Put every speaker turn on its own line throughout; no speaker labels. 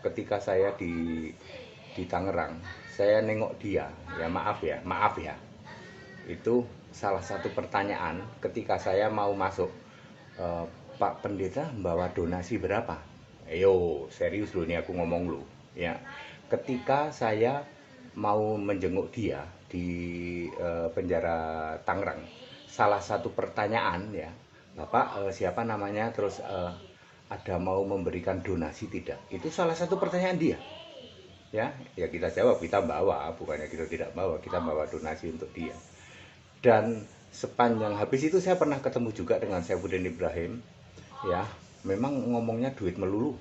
ketika saya di Tangerang, saya nengok dia, maaf ya. Itu salah satu pertanyaan ketika saya mau masuk, "Eh, Pak Pendeta bawa donasi berapa?" Ayo, serius loh ini aku ngomong lo. Ya, ketika saya mau menjenguk dia di penjara Tangerang, salah satu pertanyaan ya, "Bapak siapa namanya?" Terus ada mau memberikan donasi tidak? Itu salah satu pertanyaan dia. Ya kita jawab kita bawa, bukannya kita tidak bawa, kita bawa donasi untuk dia. Dan sepanjang habis itu saya pernah ketemu juga dengan Saifuddin Ibrahim, ya memang ngomongnya duit melulu.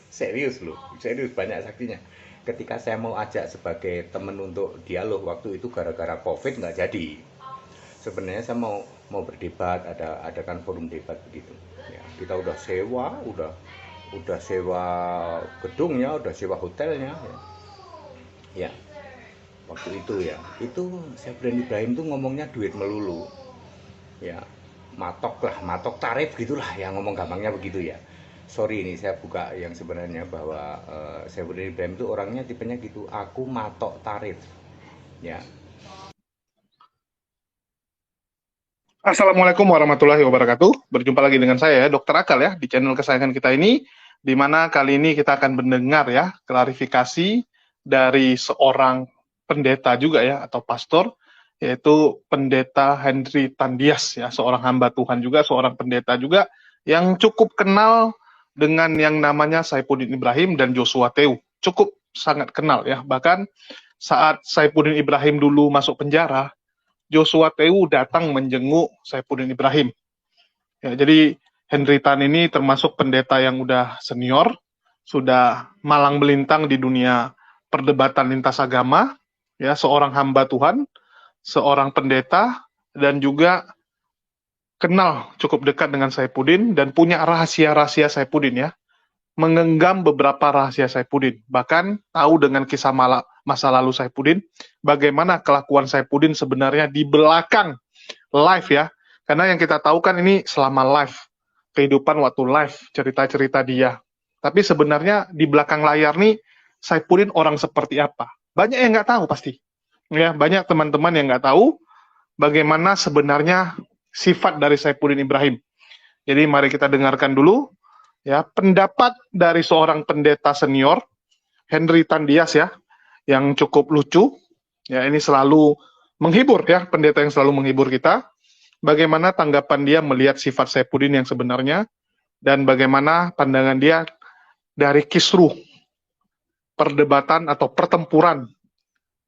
Serius loh, serius, banyak saksinya. Ketika saya mau ajak sebagai temen untuk dialog waktu itu gara-gara covid nggak jadi. Sebenarnya saya mau berdebat, adakan forum debat begitu. Ya, kita udah sewa, udah sewa gedungnya, udah sewa hotelnya. Ya, waktu itu ya, itu Saifuddin Ibrahim tuh ngomongnya duit melulu. Ya, matok tarif gitulah, yang ngomong gampangnya begitu ya. Sorry ini saya buka yang sebenarnya bahwa Saifuddin Ibrahim itu orangnya tipenya gitu, aku matok tarif. Ya.
Assalamualaikum warahmatullahi wabarakatuh. Berjumpa lagi dengan saya, Dr. Akal ya, di channel kesayangan kita ini, di mana kali ini kita akan mendengar ya, klarifikasi dari seorang pendeta juga ya, atau pastor, yaitu Pendeta Henry Tandias ya, seorang hamba Tuhan juga, seorang pendeta juga, yang cukup kenal dengan yang namanya Saifuddin Ibrahim dan Joshua Teu. Cukup sangat kenal ya, bahkan saat Saifuddin Ibrahim dulu masuk penjara, Joshua Teu datang menjenguk Saifuddin Ibrahim. Ya, jadi Henry Tan ini termasuk pendeta yang udah senior, sudah malang melintang di dunia perdebatan lintas agama, ya, seorang hamba Tuhan, seorang pendeta, dan juga kenal cukup dekat dengan Saifuddin dan punya rahasia-rahasia Saifuddin ya, menggenggam beberapa rahasia Saifuddin, bahkan tahu dengan kisah masa lalu Saifuddin, bagaimana kelakuan Saifuddin sebenarnya di belakang live ya, karena yang kita tahu kan ini selama live, kehidupan waktu live, cerita-cerita dia, tapi sebenarnya di belakang layar nih, Saifuddin orang seperti apa, banyak yang nggak tahu pasti, ya, banyak teman-teman yang nggak tahu bagaimana sebenarnya sifat dari Saifuddin Ibrahim. Jadi mari kita dengarkan dulu ya pendapat dari seorang pendeta senior Henry Tandias ya, yang cukup lucu ya, ini selalu menghibur ya, pendeta yang selalu menghibur kita. Bagaimana tanggapan dia melihat sifat Saifuddin yang sebenarnya, dan bagaimana pandangan dia dari kisruh perdebatan atau pertempuran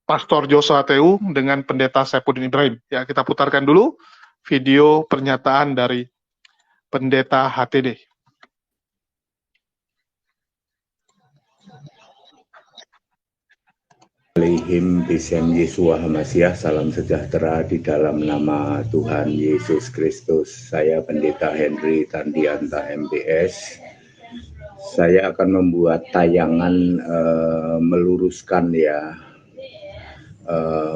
Pastor Joshua Teu dengan pendeta Saifuddin Ibrahim. Ya, kita putarkan dulu video pernyataan dari pendeta HTD.
Alaihim bisem Yesua Hamasiah, salam sejahtera di dalam nama Tuhan Yesus Kristus. Saya Pendeta Henry Tandianta MBS. Saya akan membuat tayangan meluruskan ya.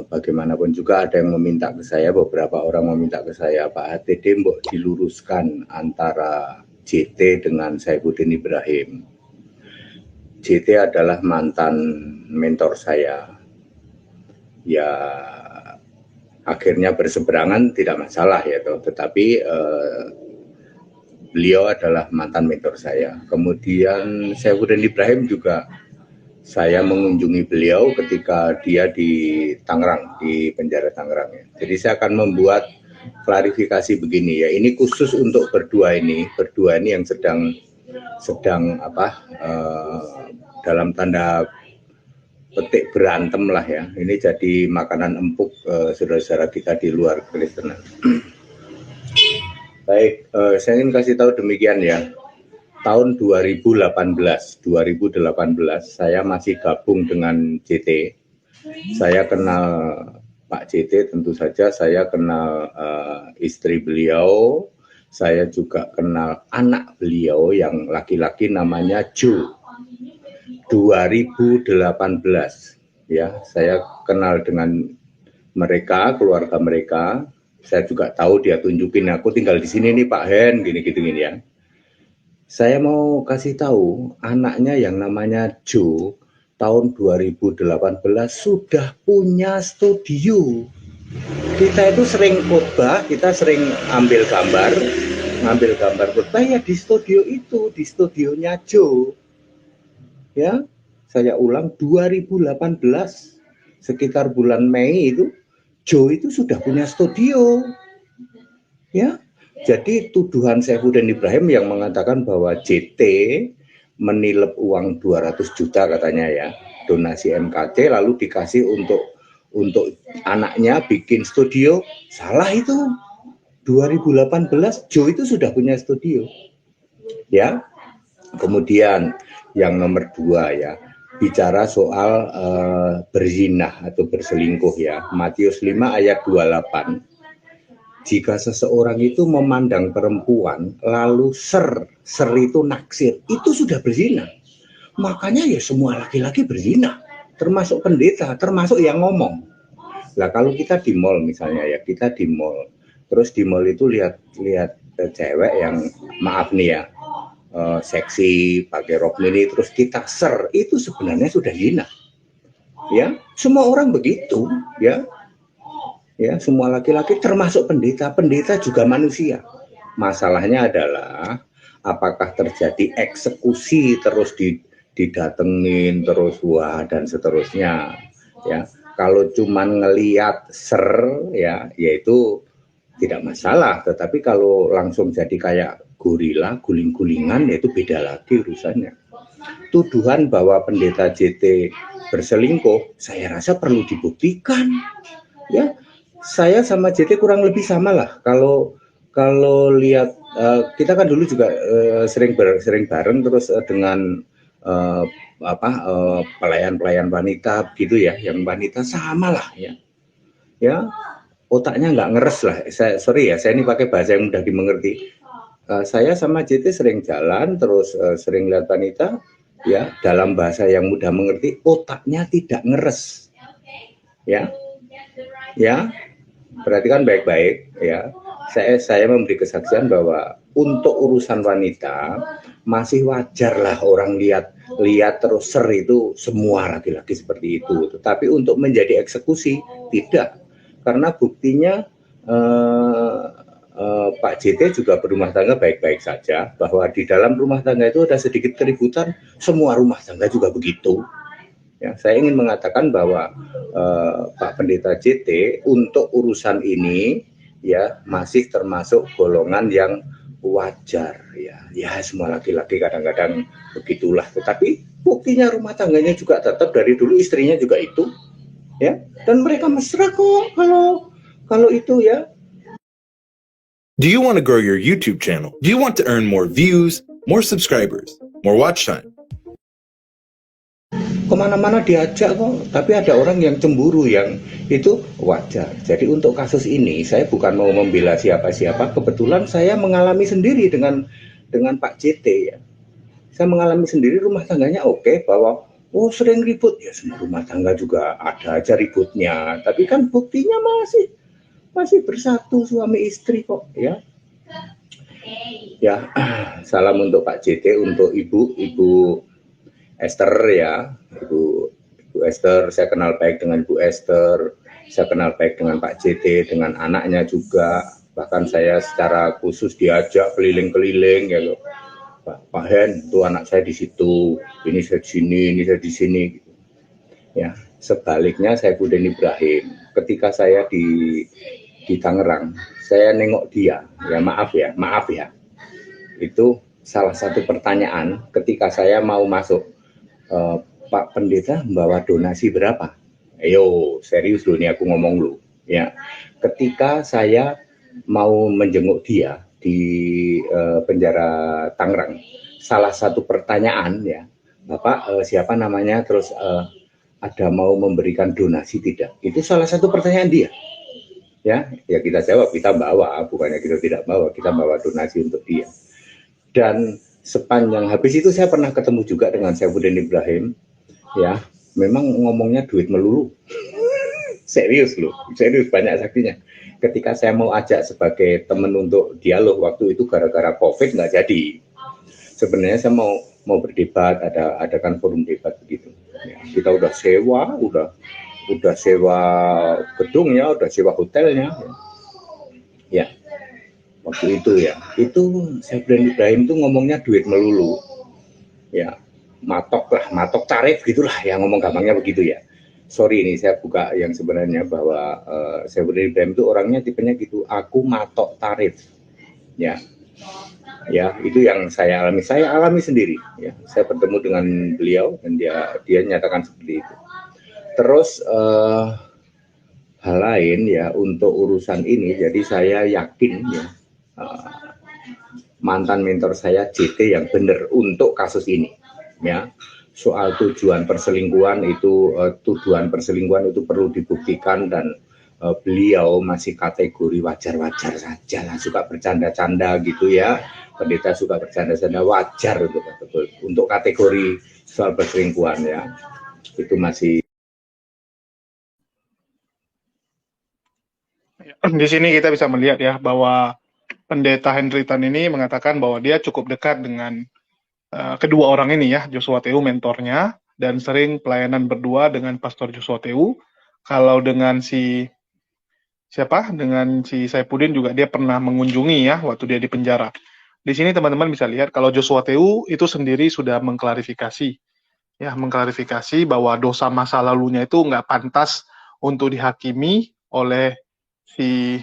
Bagaimanapun juga ada yang meminta ke saya, beberapa orang meminta ke saya, Pak HTD mbok diluruskan antara JT dengan Saifuddin Ibrahim. JT adalah mantan mentor saya. Ya akhirnya berseberangan tidak masalah ya toh, tetapi beliau adalah mantan mentor saya. Kemudian Saifuddin Ibrahim juga saya mengunjungi beliau ketika dia di Tangerang, di penjara Tangerang ya. Jadi saya akan membuat klarifikasi begini ya. Ini khusus untuk berdua ini yang sedang dalam tanda petik berantem lah ya. Ini jadi makanan empuk saudara-saudara kita di luar Kristenan. Baik, saya ingin kasih tahu demikian ya. Tahun 2018 saya masih gabung dengan JT. Saya kenal Pak JT, tentu saja saya kenal istri beliau. Saya juga kenal anak beliau yang laki-laki namanya Jo. 2018 ya, saya kenal dengan mereka, keluarga mereka. Saya juga tahu, dia tunjukin aku tinggal di sini nih Pak Hen, gini ya. Saya mau kasih tahu, anaknya yang namanya Joe tahun 2018 sudah punya studio. Kita itu sering khotbah, kita sering ngambil gambar khotbah ya di studio itu, di studionya Joe. Ya, saya ulang 2018 sekitar bulan Mei itu Joe itu sudah punya studio. Ya, jadi tuduhan Saifuddin Ibrahim yang mengatakan bahwa JT menilep uang 200 juta katanya ya, donasi MKT lalu dikasih untuk anaknya bikin studio, salah itu. 2018 Joe itu sudah punya studio. Ya. Kemudian yang nomor 2 ya, bicara soal berzinah atau berselingkuh ya. Matius 5 ayat 28. Jika seseorang itu memandang perempuan lalu ser itu naksir, itu sudah berzina. Makanya ya semua laki-laki berzina, termasuk pendeta, termasuk yang ngomong. Lah kalau kita di mall misalnya ya, kita di mall, terus di mall itu lihat cewek yang maaf nih ya, seksi, pakai rok mini, terus kita ser, itu sebenarnya sudah zina. Ya, semua orang begitu, ya. Ya, semua laki-laki termasuk pendeta, pendeta juga manusia. Masalahnya adalah apakah terjadi eksekusi terus didatengin terus wah dan seterusnya, ya. Kalau cuman ngelihat ser ya, yaitu tidak masalah, tetapi kalau langsung jadi kayak gorila, guling-gulingan, yaitu beda lagi urusannya. Tuduhan bahwa pendeta JT berselingkuh, saya rasa perlu dibuktikan. Ya, saya sama JT kurang lebih sama lah. Kalau lihat kita kan dulu juga sering bareng terus dengan pelayan wanita gitu ya, yang wanita sama lah ya. Ya, otaknya nggak ngeres lah. Saya ini pakai bahasa yang mudah dimengerti. Saya sama JT sering jalan terus sering lihat wanita ya, dalam bahasa yang mudah mengerti, otaknya tidak ngeres. Ya, perhatikan baik-baik ya. Saya memberi kesaksian bahwa untuk urusan wanita masih wajar lah orang lihat terus ser itu, semua laki-laki seperti itu. Tetapi untuk menjadi eksekusi tidak, karena buktinya Pak JT juga berumah tangga baik-baik saja, bahwa di dalam rumah tangga itu ada sedikit keributan, semua rumah tangga juga begitu. Ya, saya ingin mengatakan bahwa Pak Pendeta JT untuk urusan ini ya masih termasuk golongan yang wajar ya. Ya semua laki-laki kadang-kadang begitulah. Tetapi buktinya rumah tangganya juga tetap dari dulu istrinya juga itu ya, dan mereka mesra kok kalau itu ya.
Do you want to grow your YouTube channel? Do you want to earn more views, more subscribers, more watch time?
Kemana-mana diajak kok, tapi ada orang yang cemburu, yang itu wajar. Jadi untuk kasus ini saya bukan mau membela siapa-siapa, kebetulan saya mengalami sendiri dengan Pak JT ya. Saya mengalami sendiri, rumah tangganya oke, bahwa sering ribut ya, semua rumah tangga juga ada aja ributnya, tapi kan buktinya masih bersatu suami istri kok ya. Ya, salam untuk Pak JT, untuk Ibu Esther ya, Ibu Esther, saya kenal baik dengan Bu Esther, saya kenal baik dengan Pak JT, dengan anaknya juga, bahkan saya secara khusus diajak keliling-keliling ya loh. Pak Hen, tuh anak saya di situ, ini saya di sini, ini saya di sini. Ya, sebaliknya Saifuddin Ibrahim, ketika saya di Tangerang, saya nengok dia, ya maaf ya, itu salah satu pertanyaan ketika saya mau masuk. Pak Pendeta membawa donasi berapa? Ayo, serius loh ini aku ngomong lu. Ya, ketika saya mau menjenguk dia di penjara Tangerang, salah satu pertanyaan ya, Bapak siapa namanya, terus ada mau memberikan donasi tidak? Itu salah satu pertanyaan dia. Ya kita jawab, kita bawa, bukannya kita tidak bawa, kita bawa donasi untuk dia. Dan sepanjang habis itu saya pernah ketemu juga dengan Saifuddin Ibrahim ya, memang ngomongnya duit melulu. Serius banyak saksinya. Ketika saya mau ajak sebagai teman untuk dialog waktu itu gara-gara COVID nggak jadi. sebenarnya saya mau berdebat, adakan forum debat begitu. Ya, kita udah sewa gedungnya, udah sewa hotelnya. Ya, waktu itu ya, itu Sabran Ibrahim tuh ngomongnya duit melulu. Ya, matok tarif gitulah, ya ngomong gampangnya begitu ya. Sorry ini saya buka yang sebenarnya bahwa Sabran Ibrahim itu orangnya tipenya gitu, aku matok tarif. Ya, itu yang saya alami sendiri. Ya, saya bertemu dengan beliau dan dia nyatakan seperti itu. Terus hal lain ya untuk urusan ini, jadi saya yakin ya mantan mentor saya JT yang benar untuk kasus ini. Ya, soal tuduhan perselingkuhan itu perlu dibuktikan dan beliau masih kategori wajar-wajar saja lah, suka bercanda-canda gitu ya. Pendeta suka bercanda-canda, wajar untuk kategori soal perselingkuhan ya. Itu masih.
Di sini kita bisa melihat ya bahwa pendeta Henry Tan ini mengatakan bahwa dia cukup dekat dengan kedua orang ini ya, Joshua Teu mentornya, dan sering pelayanan berdua dengan Pastor Joshua Teu. Kalau dengan si Saifuddin juga dia pernah mengunjungi ya waktu dia di penjara. Di sini teman-teman bisa lihat kalau Joshua Teu itu sendiri sudah mengklarifikasi bahwa dosa masa lalunya itu nggak pantas untuk dihakimi oleh si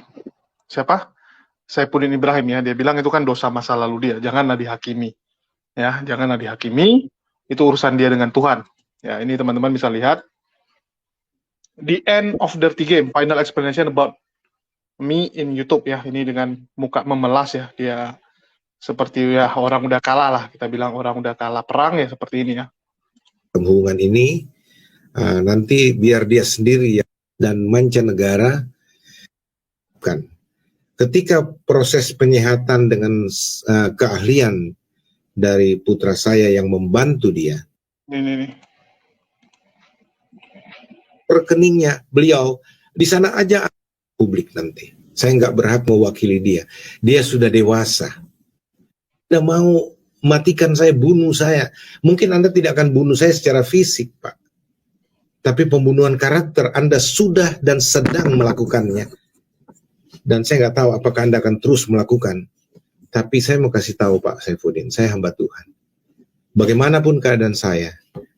Saifuddin Ibrahim ya. Dia bilang itu kan dosa masa lalu dia, janganlah dihakimi. Ya, janganlah dihakimi, itu urusan dia dengan Tuhan. Ya, ini teman-teman bisa lihat. The end of Dirty Game, final explanation about me in YouTube ya. Ini dengan muka memelas ya, dia seperti ya orang udah kalah lah, kita bilang orang udah kalah perang ya, seperti ini ya.
Hubungan ini nanti biar dia sendiri ya, dan mancanegara kan. Ketika proses penyehatan dengan keahlian dari putra saya yang membantu dia, rekeningnya beliau di sana aja publik nanti. Saya nggak berhak mewakili dia. Dia sudah dewasa. Dia mau matikan saya, bunuh saya. Mungkin Anda tidak akan bunuh saya secara fisik, Pak. Tapi pembunuhan karakter Anda sudah dan sedang melakukannya. Dan saya nggak tahu apakah Anda akan terus melakukan. Tapi saya mau kasih tahu Pak Saifuddin, saya hamba Tuhan. Bagaimanapun keadaan saya,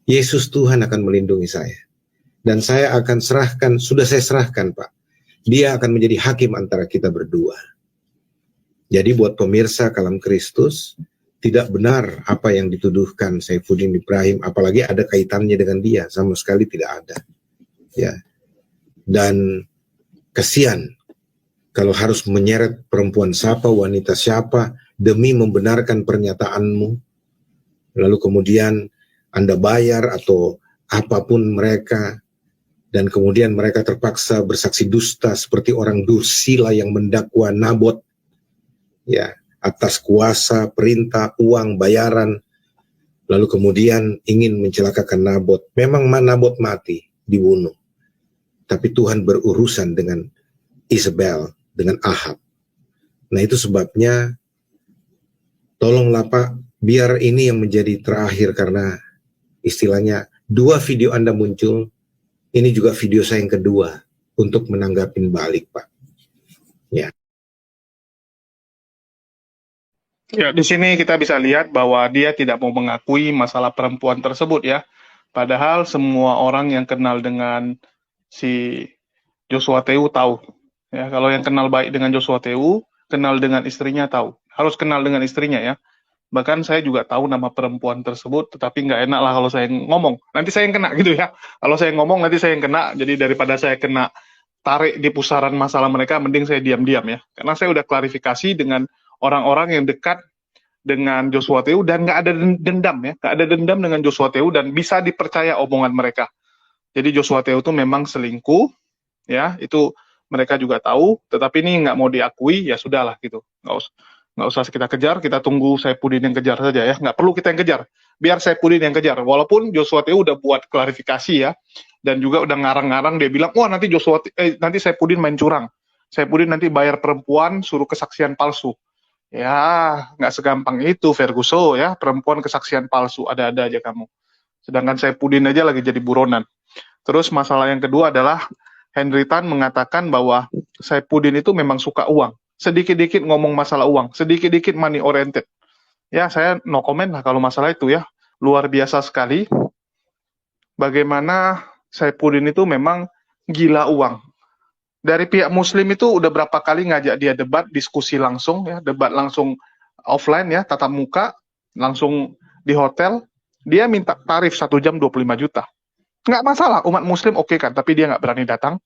Yesus Tuhan akan melindungi saya. Dan saya akan serahkan, sudah saya serahkan Pak. Dia akan menjadi hakim antara kita berdua. Jadi buat pemirsa Kalam Kristus, tidak benar apa yang dituduhkan Saifuddin Ibrahim, apalagi ada kaitannya dengan dia, sama sekali tidak ada. Ya. Dan kasihan kalau harus menyeret perempuan siapa, wanita siapa, demi membenarkan pernyataanmu, lalu kemudian Anda bayar atau apapun mereka, dan kemudian mereka terpaksa bersaksi dusta seperti orang Dursila yang mendakwa Nabot, ya, atas kuasa, perintah, uang, bayaran, lalu kemudian ingin mencelakakan Nabot. Memang Nabot mati, dibunuh. Tapi Tuhan berurusan dengan Isabel, dengan Ahab. Nah itu sebabnya tolonglah Pak, biar ini yang menjadi terakhir, karena istilahnya 2 video Anda muncul, ini juga video saya yang kedua untuk menanggapin balik Pak. Ya.
Ya, di sini kita bisa lihat bahwa dia tidak mau mengakui masalah perempuan tersebut ya. Padahal semua orang yang kenal dengan si Joshua Teu tahu. Ya, kalau yang kenal baik dengan Joshua Teu, kenal dengan istrinya tahu. Harus kenal dengan istrinya ya. Bahkan saya juga tahu nama perempuan tersebut, tetapi nggak enak lah kalau saya ngomong. Nanti saya yang kena gitu ya. Kalau saya ngomong nanti saya yang kena. Jadi daripada saya kena tarik di pusaran masalah mereka, mending saya diam-diam ya. Karena saya udah klarifikasi dengan orang-orang yang dekat dengan Joshua Teu dan nggak ada dendam ya. Nggak ada dendam dengan Joshua Teu dan bisa dipercaya omongan mereka. Jadi Joshua Teu itu memang selingkuh ya. Itu mereka juga tahu, tetapi ini nggak mau diakui, ya sudahlah gitu. Nggak usah kita kejar, kita tunggu Saifuddin yang kejar saja ya. Nggak perlu kita yang kejar, biar Saifuddin yang kejar. Walaupun Joshua Teu udah buat klarifikasi ya, dan juga udah ngarang-ngarang, dia bilang, wah nanti nanti Saifuddin main curang. Saifuddin nanti bayar perempuan, suruh kesaksian palsu. Ya, nggak segampang itu, Ferguson ya. Perempuan kesaksian palsu, ada-ada aja kamu. Sedangkan Saipudin aja lagi jadi buronan. Terus masalah yang kedua adalah Henry Tan mengatakan bahwa Saipudin itu memang suka uang. Sedikit-dikit ngomong masalah uang, sedikit-dikit money oriented. Ya, saya no comment lah kalau masalah itu ya. Luar biasa sekali bagaimana Saipudin itu memang gila uang. Dari pihak Muslim itu udah berapa kali ngajak dia debat, diskusi langsung ya, debat langsung offline ya, tatap muka, langsung di hotel. Dia minta tarif 1 jam 25 juta. Nggak masalah, umat Muslim oke kan, tapi dia nggak berani datang.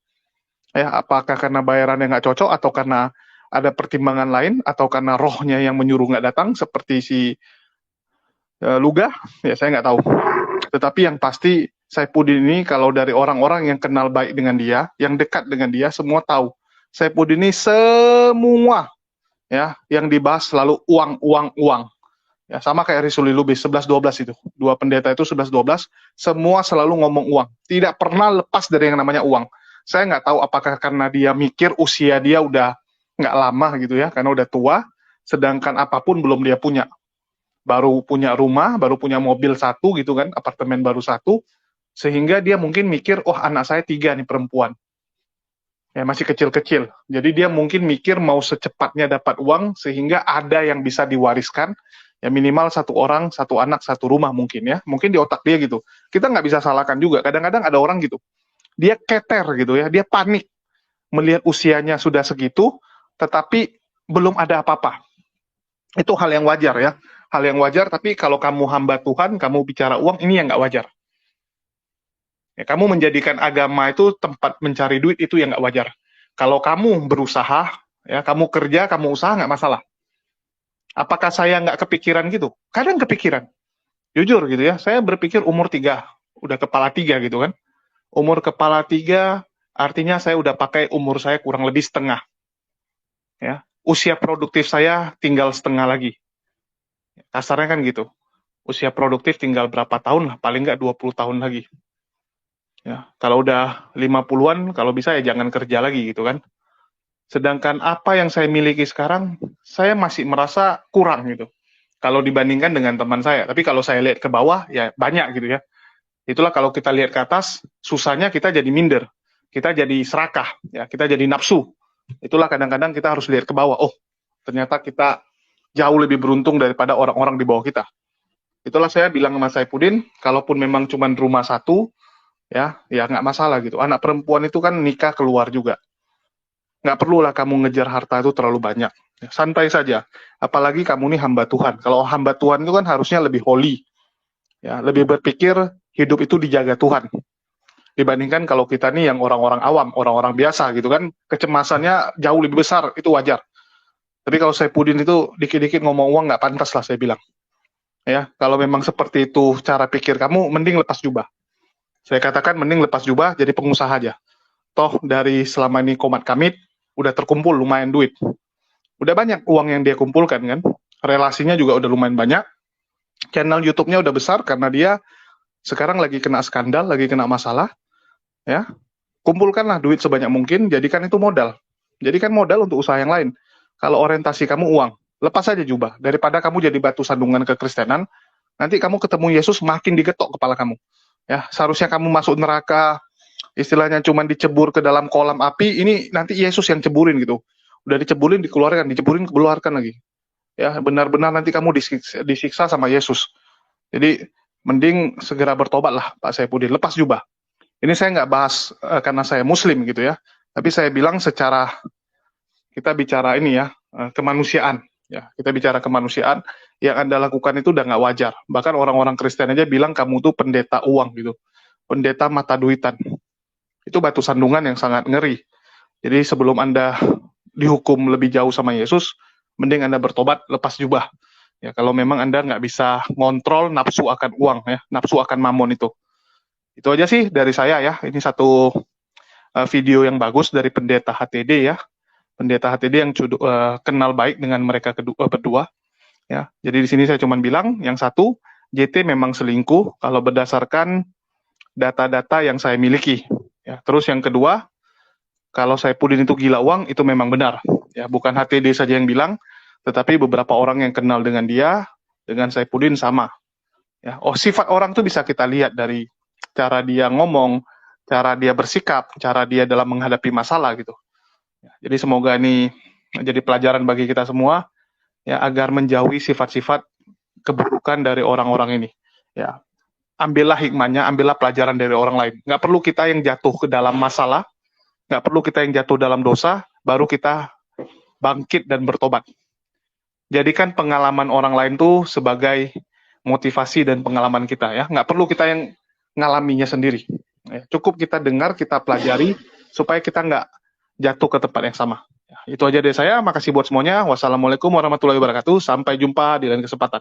Ya, apakah karena bayarannya nggak cocok, atau karena ada pertimbangan lain, atau karena rohnya yang menyuruh nggak datang, seperti si Lugah, ya saya nggak tahu. Tetapi yang pasti Saipudin ini kalau dari orang-orang yang kenal baik dengan dia, yang dekat dengan dia, semua tahu. Saipudin ini semua ya yang dibahas selalu uang, uang, uang. Ya, sama kayak Risuli Lubis 11-12 itu. Dua pendeta itu 11-12, semua selalu ngomong uang. Tidak pernah lepas dari yang namanya uang. Saya nggak tahu apakah karena dia mikir usia dia udah nggak lama gitu ya, karena udah tua, sedangkan apapun belum dia punya. Baru punya rumah, baru punya mobil satu gitu kan, apartemen baru satu, sehingga dia mungkin mikir, oh anak saya 3 nih perempuan. Ya masih kecil-kecil. Jadi dia mungkin mikir mau secepatnya dapat uang, sehingga ada yang bisa diwariskan, ya minimal 1 orang, 1 anak, 1 rumah mungkin ya. Mungkin di otak dia gitu. Kita nggak bisa salahkan juga. Kadang-kadang ada orang gitu. Dia keter gitu ya, dia panik. Melihat usianya sudah segitu, tetapi belum ada apa-apa. Itu hal yang wajar ya. Hal yang wajar, tapi kalau kamu hamba Tuhan, kamu bicara uang, ini yang nggak wajar. Ya, kamu menjadikan agama itu tempat mencari duit, itu yang nggak wajar. Kalau kamu berusaha, ya kamu kerja, kamu usaha, nggak masalah. Apakah saya nggak kepikiran gitu? Kadang kepikiran. Jujur gitu ya, saya berpikir umur 3, udah kepala 3 gitu kan. Umur kepala 3, artinya saya udah pakai umur saya kurang lebih setengah. Ya, usia produktif saya tinggal setengah lagi. Kasarnya kan gitu. Usia produktif tinggal berapa tahun lah, paling nggak 20 tahun lagi. Ya, kalau udah 50-an, kalau bisa ya jangan kerja lagi gitu kan. Sedangkan apa yang saya miliki sekarang, saya masih merasa kurang gitu. Kalau dibandingkan dengan teman saya. Tapi kalau saya lihat ke bawah, ya banyak gitu ya. Itulah kalau kita lihat ke atas, susahnya kita jadi minder. Kita jadi serakah, ya kita jadi nafsu. Itulah kadang-kadang kita harus lihat ke bawah. Oh, ternyata kita jauh lebih beruntung daripada orang-orang di bawah kita. Itulah saya bilang sama Saipudin, kalaupun memang cuma rumah satu, ya nggak masalah gitu. Anak perempuan itu kan nikah keluar juga. Nggak perlulah kamu ngejar harta itu terlalu banyak. Santai saja. Apalagi kamu nih hamba Tuhan. Kalau hamba Tuhan itu kan harusnya lebih holy. Ya, lebih berpikir hidup itu dijaga Tuhan. Dibandingkan kalau kita nih yang orang-orang awam, orang-orang biasa gitu kan, kecemasannya jauh lebih besar, itu wajar. Tapi kalau Saipudin itu dikit-dikit ngomong uang nggak pantas lah saya bilang. Ya, kalau memang seperti itu cara pikir kamu, mending lepas jubah. Saya katakan mending lepas jubah jadi pengusaha aja. Toh dari selama ini komat kamit, udah terkumpul lumayan duit. Udah banyak uang yang dia kumpulkan kan. Relasinya juga udah lumayan banyak. Channel YouTube-nya udah besar karena dia sekarang lagi kena skandal, lagi kena masalah. Ya, kumpulkanlah duit sebanyak mungkin, jadikan itu modal. Jadikan modal untuk usaha yang lain. Kalau orientasi kamu uang, lepas aja jubah. Daripada kamu jadi batu sandungan kekristenan, nanti kamu ketemu Yesus makin digetok kepala kamu. Ya, seharusnya kamu masuk neraka, istilahnya cuma dicebur ke dalam kolam api, ini nanti Yesus yang ceburin gitu. Udah diceburin, dikeluarkan, diceburin, keluarkan lagi. Ya, benar-benar nanti kamu disiksa sama Yesus. Jadi, mending segera bertobat lah Pak Saipudin, lepas jubah. Ini saya nggak bahas karena saya Muslim gitu ya, tapi saya bilang secara, kita bicara ini ya, kemanusiaan. Ya, kita bicara kemanusiaan, yang Anda lakukan itu udah nggak wajar. Bahkan orang-orang Kristen aja bilang kamu tuh pendeta uang gitu. Pendeta mata duitan. Itu batu sandungan yang sangat ngeri. Jadi sebelum Anda dihukum lebih jauh sama Yesus, mending Anda bertobat, lepas jubah. Ya, kalau memang Anda nggak bisa ngontrol nafsu akan uang, ya, nafsu akan mamon itu. Itu aja sih dari saya ya. Ini satu video yang bagus dari pendeta HTD ya. Pendeta HTD yang kenal baik dengan mereka berdua. Ya, jadi di sini saya cuma bilang, yang satu, JT memang selingkuh kalau berdasarkan data-data yang saya miliki. Ya, terus yang kedua, kalau Saipudin itu gila uang, itu memang benar. Ya, bukan HTD saja yang bilang, Tetapi beberapa orang yang kenal dengan dia, dengan Saifuddin sama. Ya, sifat orang tuh bisa kita lihat dari cara dia ngomong, cara dia bersikap, cara dia dalam menghadapi masalah gitu. Ya, jadi semoga ini menjadi pelajaran bagi kita semua, ya, agar menjauhi sifat-sifat keburukan dari orang-orang ini. Ya, ambillah hikmahnya, ambillah pelajaran dari orang lain. Nggak perlu kita yang jatuh ke dalam masalah, nggak perlu kita yang jatuh dalam dosa, baru kita bangkit dan bertobat. Jadikan pengalaman orang lain tuh sebagai motivasi dan pengalaman kita, ya. Nggak perlu kita yang ngalaminya sendiri. Ya, cukup kita dengar, kita pelajari, supaya kita nggak jatuh ke tempat yang sama. Ya, itu aja dari saya. Makasih buat semuanya. Wassalamualaikum warahmatullahi wabarakatuh. Sampai jumpa di lain kesempatan.